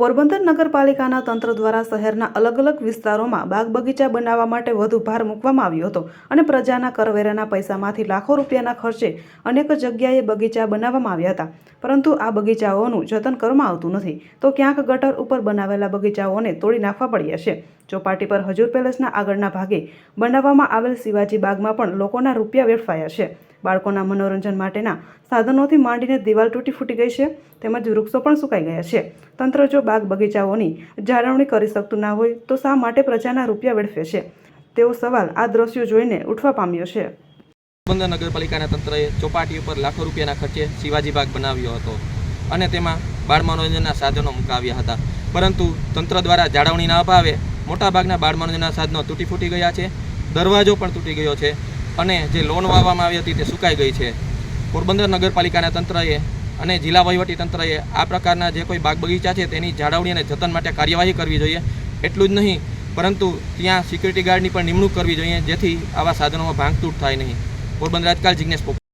પોરબંદર નગરપાલિકાના તંત્ર દ્વારા શહેરના અલગ અલગ વિસ્તારોમાં બાગ બગીચા બનાવવા માટે વધુ ભાર મૂકવામાં આવ્યો હતો અને પ્રજાના કરવેરાના પૈસામાંથી લાખો રૂપિયાના ખર્ચે અનેક જગ્યાએ બગીચા બનાવવામાં આવ્યા હતા, પરંતુ આ બગીચાઓનું જતન કરવામાં આવતું નથી તો ક્યાંક ગટર ઉપર બનાવેલા બગીચાઓને તોડી નાખવા પડ્યા છે। ચોપાટી પર હજુર પેલેસના આગળના ભાગે બનાવવામાં આવેલ શિવાજી બાગમાં પણ લોકોના રૂપિયા વેડફાયા છે। બાળકોના મનોરંજન માટેના સાધનોથી માંડીને દિવાલ તૂટી ફૂટી ગઈ છે, તેમજ વૃક્ષો પણ સુકાઈ ગયા છે। તંત્ર જો બાગ બગીચાઓની જાળવણી કરી શકતું ના હોય તો શા માટે પ્રજાના રૂપિયા વેડફે છે, તેવો સવાલ આ દ્રશ્યો જોઈને ઉઠવા પામ્યો છે। પોરબંદર નગરપાલિકાના તંત્રએ ચોપાટી ઉપર લાખો રૂપિયાના ખર્ચે શિવાજી બાગ બનાવ્યો હતો અને તેમાં બાળ મનોરંજનના સાધનો મુકાવ્યા હતા, પરંતુ તંત્ર દ્વારા જાળવણી ના અભાવે મોટાભાગના બાળ મનોરંજનના સાધનો તૂટી ફૂટી ગયા છે, દરવાજો પણ તૂટી ગયો છે અને જે લોન વાવવામાં આવી હતી તે સુકાઈ ગઈ છે। પોરબંદર નગરપાલિકાના તંત્રએ અને જિલ્લા વહીવટી તંત્રએ આ પ્રકારના જે કોઈ બાગ બગીચા છે તેની જાળવણી અને જતન માટે કાર્યવાહી કરવી જોઈએ। એટલું જ નહીં, પરંતુ ત્યાં સિક્યુરિટી ગાર્ડની પણ નિમણૂક કરવી જોઈએ, જેથી આવા સાધનોમાં ભાંગતૂટ થાય નહીં। પોરબંદર આજકાલ જિગ્નેશ પોપટ।